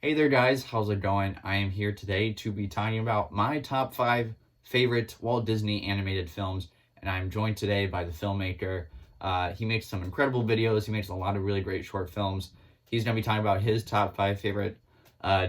Hey there guys, how's it going? I am here today to be talking about my top 5 favorite Walt Disney animated films, and I'm joined today by the filmmaker. He makes some incredible videos, he makes a lot of really great short films. He's going to be talking about his top 5 favorite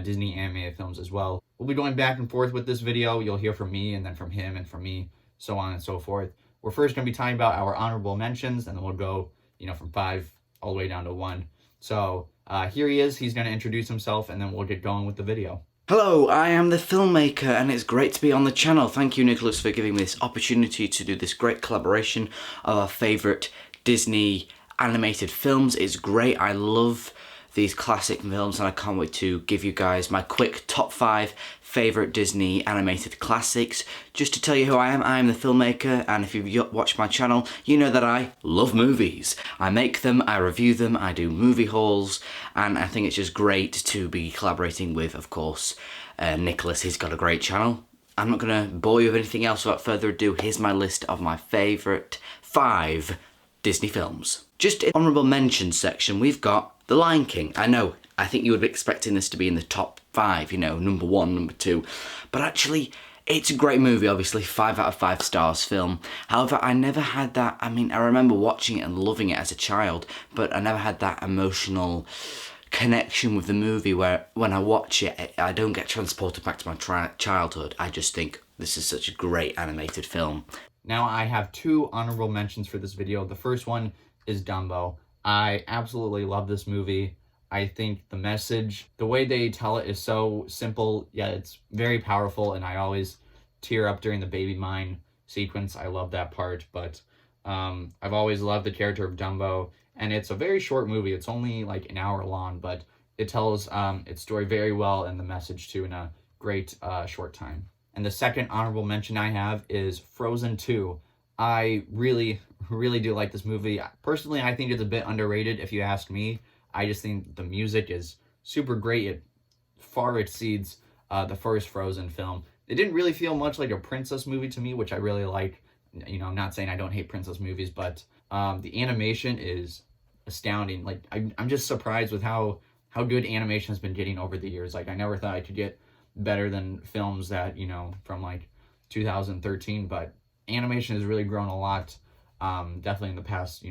Disney animated films as well. We'll be going back and forth with this video. You'll hear from me and then from him and from me, so on and so forth. We're first going to be talking about our honorable mentions, and then we'll go, from 5 all the way down to 1. So here he is. He's going to introduce himself, and then we'll get going with the video. Hello, I am the filmmaker, and it's great to be on the channel. Thank you, Nicholas, for giving me this opportunity to do this great collaboration of our favourite Disney animated films. It's great. I love these classic films, and I can't wait to give you guys my quick top 5 favourite Disney animated classics. Just to tell you who I am the filmmaker, and if you've watched my channel, you know that I love movies. I make them, I review them, I do movie hauls, and I think it's just great to be collaborating with, of course, Nicholas. He's got a great channel. I'm not going to bore you with anything else. Without further ado, here's my list of my favourite 5 Disney films. Just in the honourable mention section, we've got The Lion King. I think you would be expecting this to be in the top 5, number 1, number 2. But actually, it's a great movie, obviously, 5 out of 5 stars film. However, I never had that, I remember watching it and loving it as a child, but I never had that emotional connection with the movie where when I watch it, I don't get transported back to my childhood. I just think this is such a great animated film. Now I have 2 honorable mentions for this video. The first one is Dumbo. I absolutely love this movie. I think the message, the way they tell it is so simple, yet it's very powerful, and I always tear up during the baby mine sequence. I love that part, but I've always loved the character of Dumbo, and it's a very short movie. It's only like an hour long, but it tells its story very well and the message too in a great short time. And the second honorable mention I have is Frozen 2. I really do like this movie. Personally, I think it's a bit underrated if you ask me. I just think the music is super great. It far exceeds the first Frozen film. It didn't really feel much like a princess movie to me, which I really like. I'm not saying I don't hate princess movies, but the animation is astounding. Like, I'm just surprised with how good animation has been getting over the years. Like, I never thought I could get better than films that, from like 2013, but animation has really grown a lot, definitely in the past,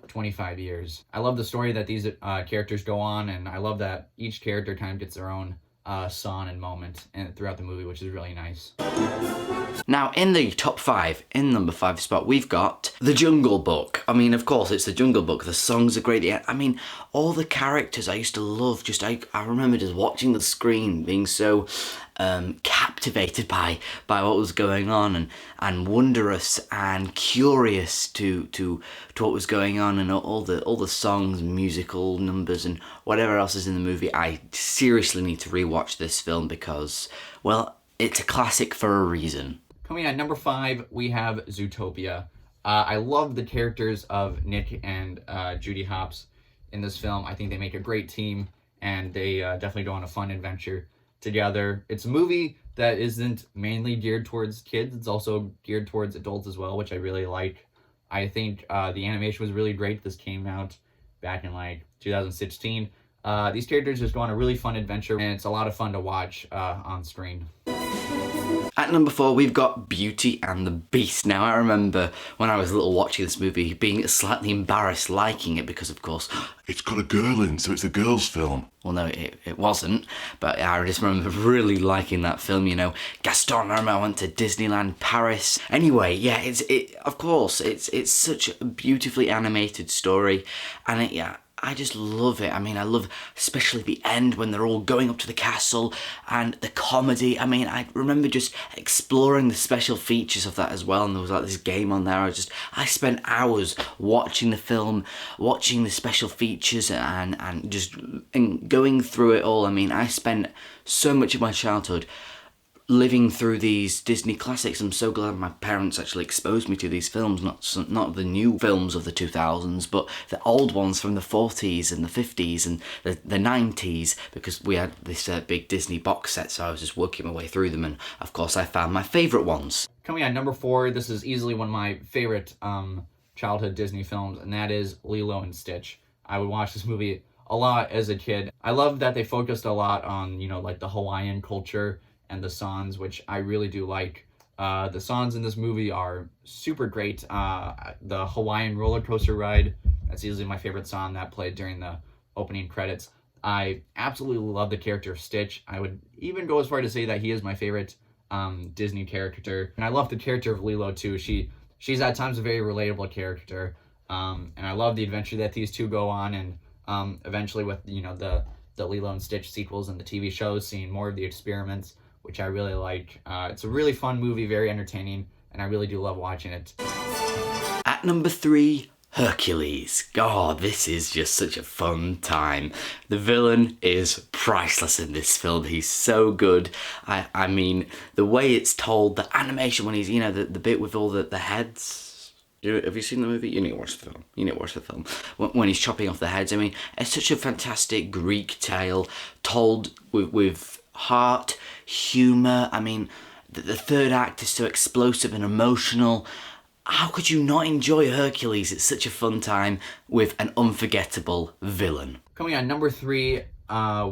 25 years. I love the story that these characters go on, and I love that each character kind of gets their own song and moment throughout the movie, which is really nice. Now, in the top 5, in number 5 spot, we've got The Jungle Book. Of course, it's The Jungle Book. The songs are great. All the characters I used to love. I remember just watching the screen, being so captivated by what was going on, and wondrous and curious to what was going on, and all the songs, musical numbers, and whatever else is in the movie. I seriously need to rewatch this film because, well, it's a classic for a reason. Coming at number 5, we have Zootopia. I love the characters of Nick and Judy Hopps in this film. I think they make a great team, and they definitely go on a fun adventure together. It's a movie that isn't mainly geared towards kids. It's also geared towards adults as well, which I really like. I think the animation was really great. This came out back in like 2016. These characters just go on a really fun adventure, and it's a lot of fun to watch on screen. At number 4, we've got Beauty and the Beast. Now, I remember when I was little watching this movie, being slightly embarrassed liking it because, of course, it's got a girl in, so it's a girl's film. Well, no, it wasn't, but I just remember really liking that film, Gaston, I remember I went to Disneyland Paris. Anyway, yeah, of course, it's such a beautifully animated story, and I just love it. I love especially the end when they're all going up to the castle, and the comedy. I remember just exploring the special features of that as well, and there was like this game on there. I spent hours watching the film, watching the special features, and going through it all. I spent so much of my childhood living through these Disney classics. I'm so glad my parents actually exposed me to these films, not the new films of the 2000s, but the old ones from the 40s and the 50s and the 90s, because we had this big Disney box set, so I was just working my way through them, and of course I found my favourite ones. Coming at number 4, this is easily one of my favorite childhood Disney films, and that is Lilo and Stitch. I would watch this movie a lot as a kid. I love that they focused a lot on, you know, like the Hawaiian culture and the songs, which I really do like. The songs in this movie are super great. The Hawaiian roller coaster ride, that's easily my favorite song that played during the opening credits. I absolutely love the character of Stitch. I would even go as far to say that he is my favorite Disney character. And I love the character of Lilo too. She's at times a very relatable character. And I love the adventure that these two go on, and eventually with, you know, the Lilo and Stitch sequels and the TV shows, seeing more of the experiments, which I really like. It's a really fun movie, very entertaining, and I really do love watching it. At number 3, Hercules. God, this is just such a fun time. The villain is priceless in this film. He's so good. I mean, the way it's told, the animation when he's, you know, the bit with all the heads. Have you seen the movie? You need to watch the film. You need to watch the film. When he's chopping off the heads, I mean, it's such a fantastic Greek tale told with heart, humour. I mean, the third act is so explosive and emotional. How could you not enjoy Hercules? It's such a fun time with an unforgettable villain. Coming on number 3,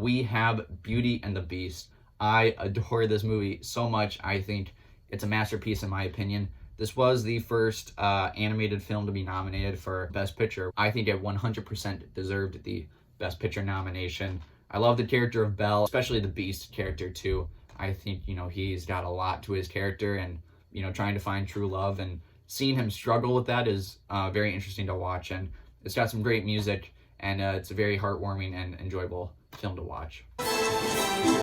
we have Beauty and the Beast. I adore this movie so much. I think it's a masterpiece in my opinion. This was the first animated film to be nominated for Best Picture. I think it 100% deserved the Best Picture nomination. I love the character of Belle, especially the Beast character too. I think, you know, he's got a lot to his character, and, you know, trying to find true love and seeing him struggle with that is very interesting to watch. And it's got some great music, and it's a very heartwarming and enjoyable film to watch.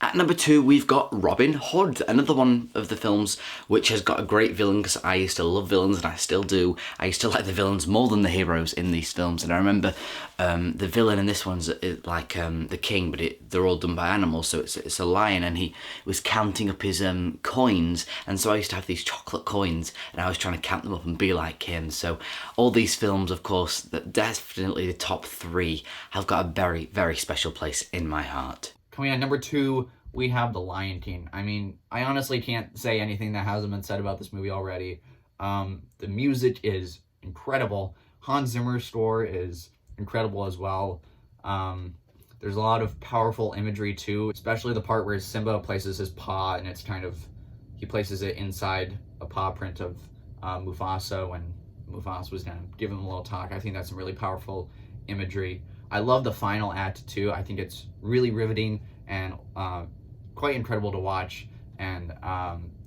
At number 2, we've got Robin Hood, another one of the films which has got a great villain, because I used to love villains and I still do. I used to like the villains more than the heroes in these films, and I remember the villain in this one's like the king, but they're all done by animals, so it's a lion, and he was counting up his coins, and so I used to have these chocolate coins, and I was trying to count them up and be like him. So all these films, of course, definitely the top 3 have got a very, very special place in my heart. Coming on number 2, we have The Lion King. I mean, I honestly can't say anything that hasn't been said about this movie already. The music is incredible. Hans Zimmer's score is incredible as well. There's a lot of powerful imagery too, especially the part where Simba places his paw, and it's kind of, he places it inside a paw print of Mufasa when Mufasa was gonna give him a little talk. I think that's some really powerful imagery. I love the final act too. I think it's really riveting and quite incredible to watch, and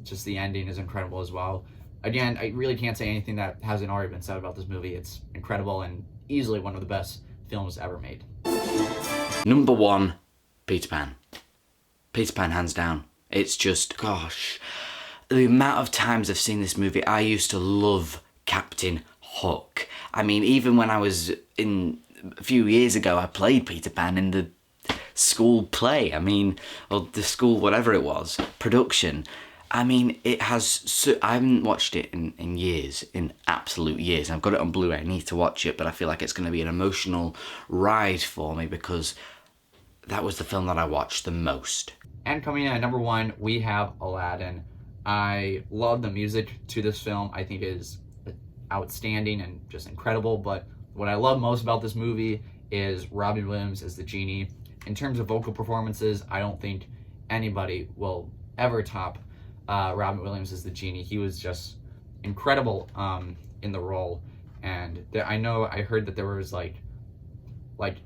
just the ending is incredible as well. Again, I really can't say anything that hasn't already been said about this movie. It's incredible and easily one of the best films ever made. Number 1, Peter Pan. Peter Pan, hands down. It's just, gosh, the amount of times I've seen this movie. I used to love Captain Hook. I mean, even when I was a few years ago, I played Peter Pan in the school play. I mean, or the school, whatever it was, production. I mean, it has, I haven't watched it in years, in absolute years. I've got it on Blu-ray, I need to watch it, but I feel like it's going to be an emotional ride for me, because that was the film that I watched the most. And coming in at number 1, we have Aladdin. I love the music to this film. I think it is outstanding and just incredible, but what I love most about this movie is Robin Williams as the genie. In terms of vocal performances, I don't think anybody will ever top Robin Williams as the genie. He was just incredible in the role, and I heard that there was like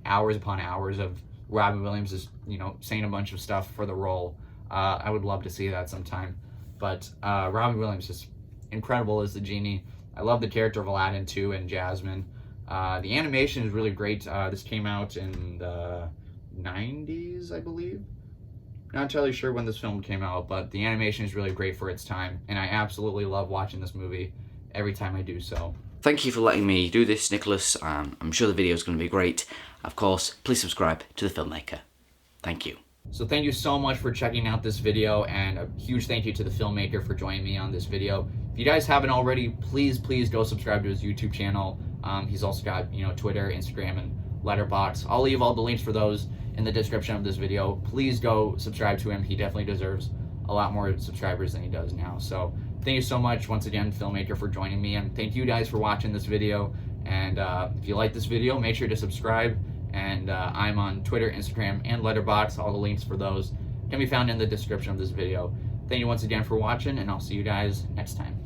hours upon hours of Robin Williams is, you know, saying a bunch of stuff for the role. I would love to see that sometime, but Robin Williams is incredible as the genie. I love the character of Aladdin too, and Jasmine. The animation is really great. This came out in the 90s, I believe. Not entirely sure when this film came out, but the animation is really great for its time, and I absolutely love watching this movie every time I do so. Thank you for letting me do this, Nicholas. I'm sure the video is going to be great. Of course, please subscribe to The Filmmaker. Thank you. So thank you so much for checking out this video, and a huge thank you to The Filmmaker for joining me on this video. If you guys haven't already, please go subscribe to his YouTube channel. He's also got, you know, Twitter, Instagram, and Letterboxd. I'll leave all the links for those in the description of this video. Please go subscribe to him. He definitely deserves a lot more subscribers than he does now. So thank you so much once again, Filmmaker, for joining me, and thank you guys for watching this video. And if you like this video, make sure to subscribe, and I'm on Twitter, Instagram, and Letterboxd. All the links for those can be found in the description of this video. Thank you once again for watching, and I'll see you guys next time.